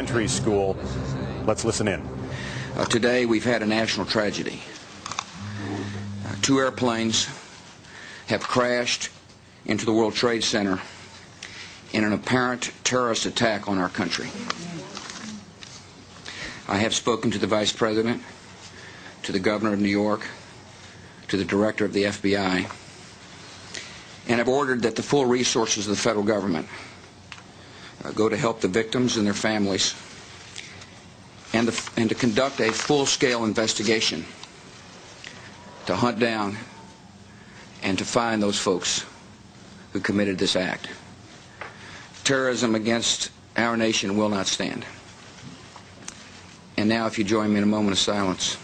Elementary school. Let's listen in. Today we've had a national tragedy. Two airplanes have crashed into the World Trade Center in an apparent terrorist attack on our country. I have spoken to the Vice President, to the Governor of New York, to the Director of the FBI, and have ordered that the full resources of the federal government go to help the victims and their families, and to conduct a full-scale investigation to hunt down and to find those folks who committed this act. Terrorism against our nation will not stand. And now, if you join me in a moment of silence.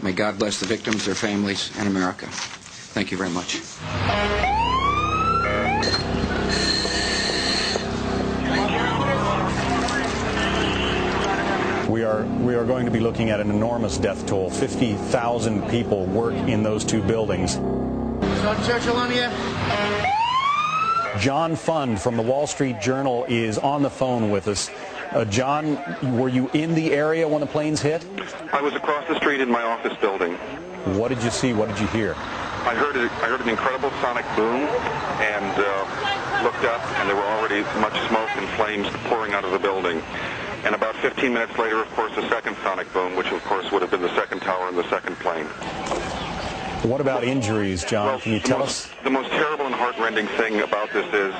May God bless the victims, their families, and America. Thank you very much. We are going to be looking at an enormous death toll. 50,000 people work in those two buildings. John Fund from the Wall Street Journal is on the phone with us. John, were you in the area when the planes hit? I was across the street in my office building. What did you see? What did you hear? I heard an incredible sonic boom and looked up, and there were already much smoke and flames pouring out of the building. And about 15 minutes later, of course, a second sonic boom, which of course would have been the second tower and the second plane. What about injuries, John? Well, can you tell us? The most terrible and heartrending thing about this is,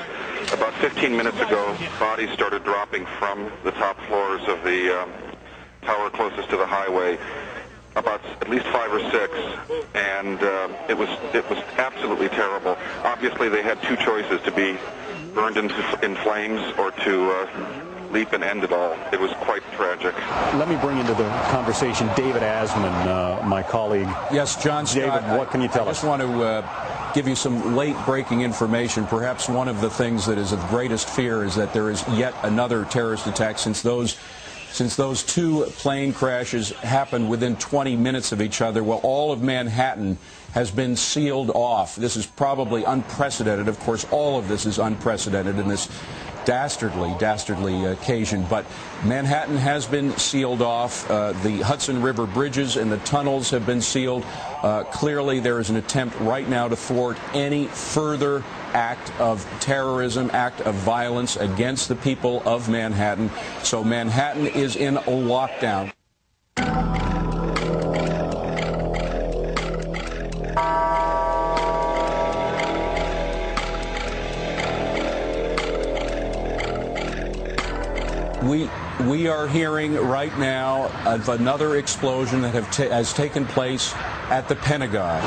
about 15 minutes ago, bodies started dropping from the top floors of the tower closest to the highway, about at least 5 or 6, and it was absolutely terrible. Obviously, they had two choices: to be burned in flames or to leap and end it all. It was quite tragic. Let me bring into the conversation David Asman, my colleague. Yes, John Scott, David, what can you tell us? I just want to give you some late-breaking information. Perhaps one of the things that is of greatest fear is that there is yet another terrorist attack, since those two plane crashes happened within 20 minutes of each other. Well, all of Manhattan has been sealed off. This is probably unprecedented. Of course, all of this is unprecedented in this dastardly occasion, but Manhattan has been sealed off. The Hudson River bridges and the tunnels have been sealed. Clearly, there is an attempt right now to thwart any further act of terrorism, act of violence against the people of Manhattan. So Manhattan is in a lockdown. We are hearing right now of another explosion that has taken place at the Pentagon.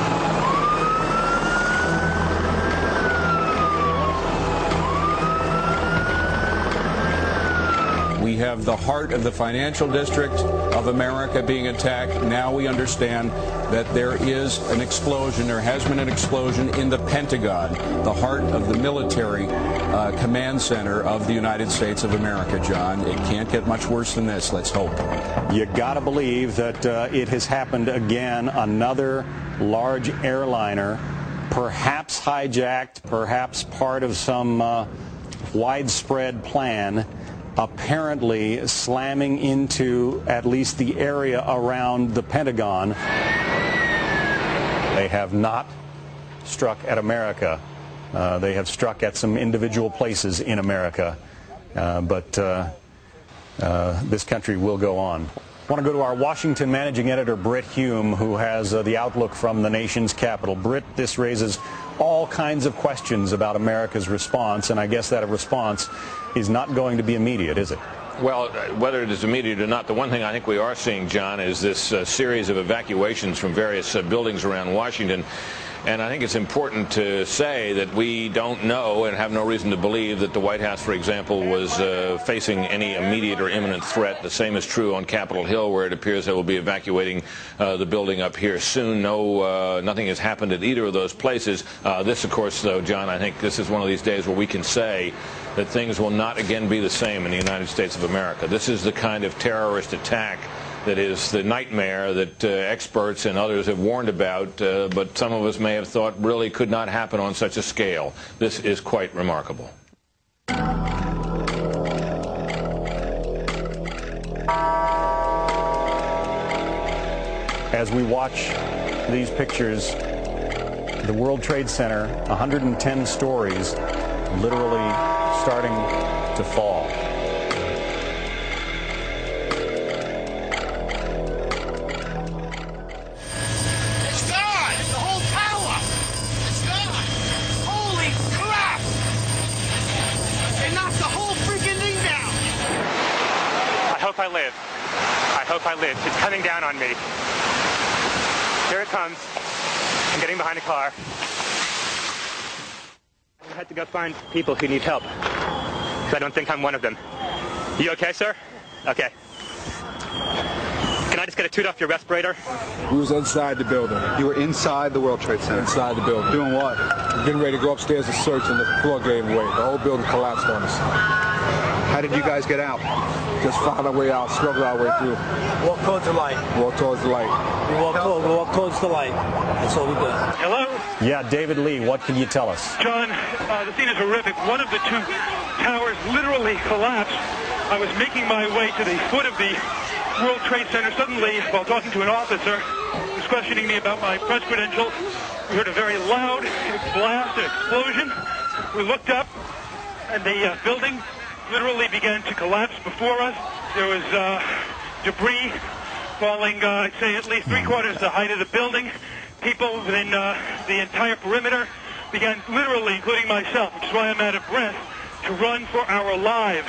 We have the heart of the financial district of America being attacked. Now we understand that there is an explosion, there has been an explosion in the Pentagon, the heart of the military command center of the United States of America, John. It can't get much worse than this, let's hope. You gotta believe that it has happened again. Another large airliner, perhaps hijacked, perhaps part of some widespread plan, apparently slamming into at least the area around the Pentagon. They have not struck at America. They have struck at some individual places in America. But this country will go on. I want to go to our Washington managing editor, Britt Hume, who has the outlook from the nation's capital. Britt, this raises all kinds of questions about America's response, and I guess that a response is not going to be immediate, is it? Well, whether it is immediate or not, the one thing I think we are seeing, John, is this series of evacuations from various buildings around Washington. And I think it's important to say that we don't know and have no reason to believe that the White House, for example, was facing any immediate or imminent threat. The same is true on Capitol Hill, where it appears they will be evacuating the building up here soon. Nothing has happened at either of those places. This, of course, though, John, I think this is one of these days where we can say that things will not again be the same in the United States of America. This is the kind of terrorist attack that is the nightmare that experts and others have warned about, but some of us may have thought really could not happen on such a scale. This is quite remarkable. As we watch these pictures, the World Trade Center, 110 stories, literally starting to fall. It's gone! The whole tower! It's gone! Holy crap! They knocked the whole freaking thing down! I hope I live. I hope I live. It's coming down on me. Here it comes. I'm getting behind a car. I had to go find people who need help, because I don't think I'm one of them. You okay, sir? Okay. Can I just get a toot off your respirator? We was inside the building. You were inside the World Trade Center? Inside the building. Doing what? Getting ready to go upstairs and search, and the floor gave way. The whole building collapsed on us. How did you guys get out? Just found our way out, struggled our way through. Walk towards the light. Walk towards the light. We walk towards the light. That's all we did. Hello? Yeah, David Lee, what can you tell us? John, the scene is horrific. One of the two towers literally collapsed. I was making my way to the foot of the World Trade Center. Suddenly, while talking to an officer who was questioning me about my press credentials, we heard a very loud blast, an explosion. We looked up, and the building literally began to collapse before us. There was debris falling, I'd say, at least three-quarters the height of the building. People within the entire perimeter began literally, including myself, which is why I'm out of breath, to run for our lives.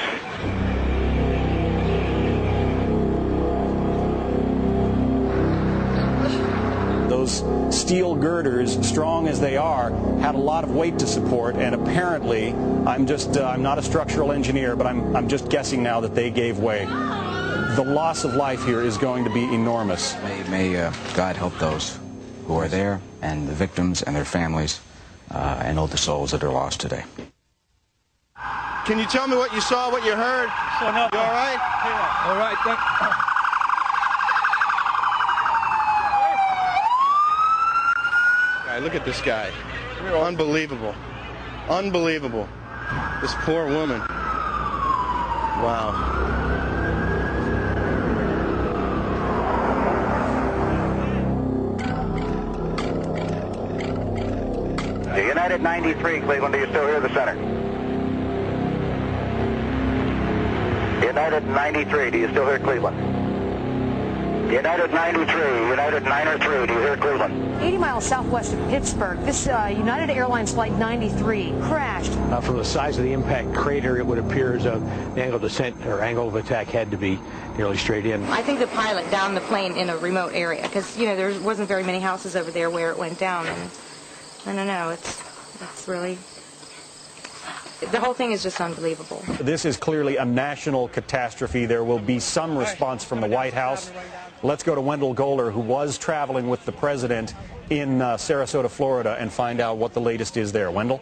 Those steel girders, strong as they are, had a lot of weight to support, and apparently, I'm not a structural engineer, but I'm just guessing now that they gave way. The loss of life here is going to be enormous. May God help those who are there, and the victims and their families, and all the souls that are lost today. Can you tell me what you saw, what you heard? So, no. You all right? Yeah. All right. Look at this guy. Unbelievable. Unbelievable. This poor woman. Wow. United 93, Cleveland, do you still hear the center? United 93, do you still hear Cleveland? United 93, United 903, do you hear Cleveland? 80 miles southwest of Pittsburgh, this United Airlines Flight 93 crashed. From the size of the impact crater, it would appear as though the angle of descent or angle of attack had to be nearly straight in. I think the pilot downed the plane in a remote area because, you know, there wasn't very many houses over there where it went down. And I don't know, it's really... The whole thing is just unbelievable. This is clearly a national catastrophe. There will be some response from the White House. Let's go to Wendell Goler, who was traveling with the president in Sarasota, Florida, and find out what the latest is there. Wendell?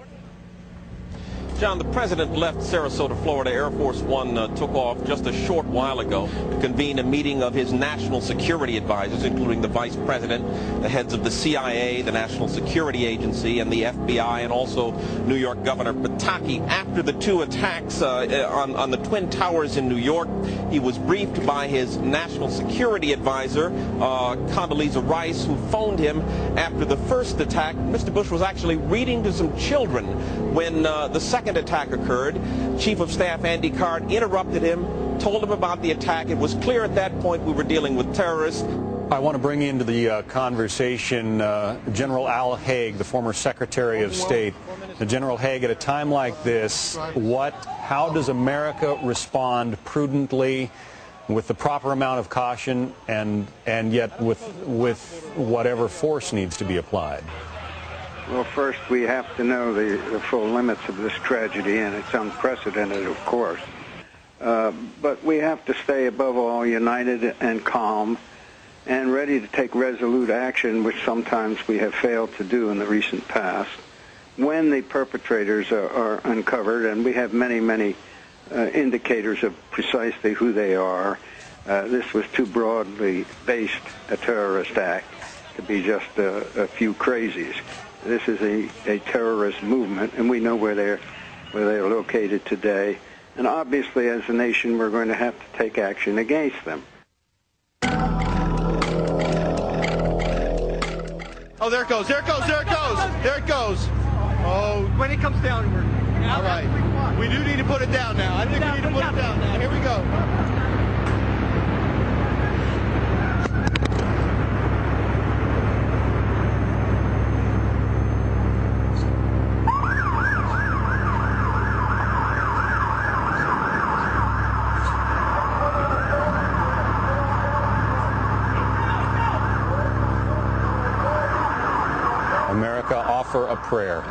John, the president left Sarasota, Florida. Air Force One took off just a short while ago to convene a meeting of his national security advisors, including the vice president, the heads of the CIA, the National Security Agency, and the FBI, and also New York Governor Pataki. After the two attacks on the Twin Towers in New York, he was briefed by his national security advisor, Condoleezza Rice, who phoned him after the first attack. Mr. Bush was actually reading to some children when the second attack occurred. Chief of Staff Andy Card interrupted him, told him about the attack. It was clear at that point we were dealing with terrorists. I want to bring into the conversation General Al Haig, the former Secretary of State. General Haig, at a time like this, how does America respond prudently, with the proper amount of caution, and yet with whatever force needs to be applied? Well, first we have to know the full limits of this tragedy, and it's unprecedented, of course. But we have to stay, above all, united and calm and ready to take resolute action, which sometimes we have failed to do in the recent past, when the perpetrators are uncovered, and we have many, many indicators of precisely who they are. This was too broadly based a terrorist act to be just a few crazies. This is a terrorist movement, and we know where they're located today. And obviously, as a nation, we're going to have to take action against them. Oh, there it goes, there it goes, there it goes, there it goes. Oh, when it comes down, we're... All right. We do need to put it down now. I think we need to put it down now. Here we go. America, offer a prayer.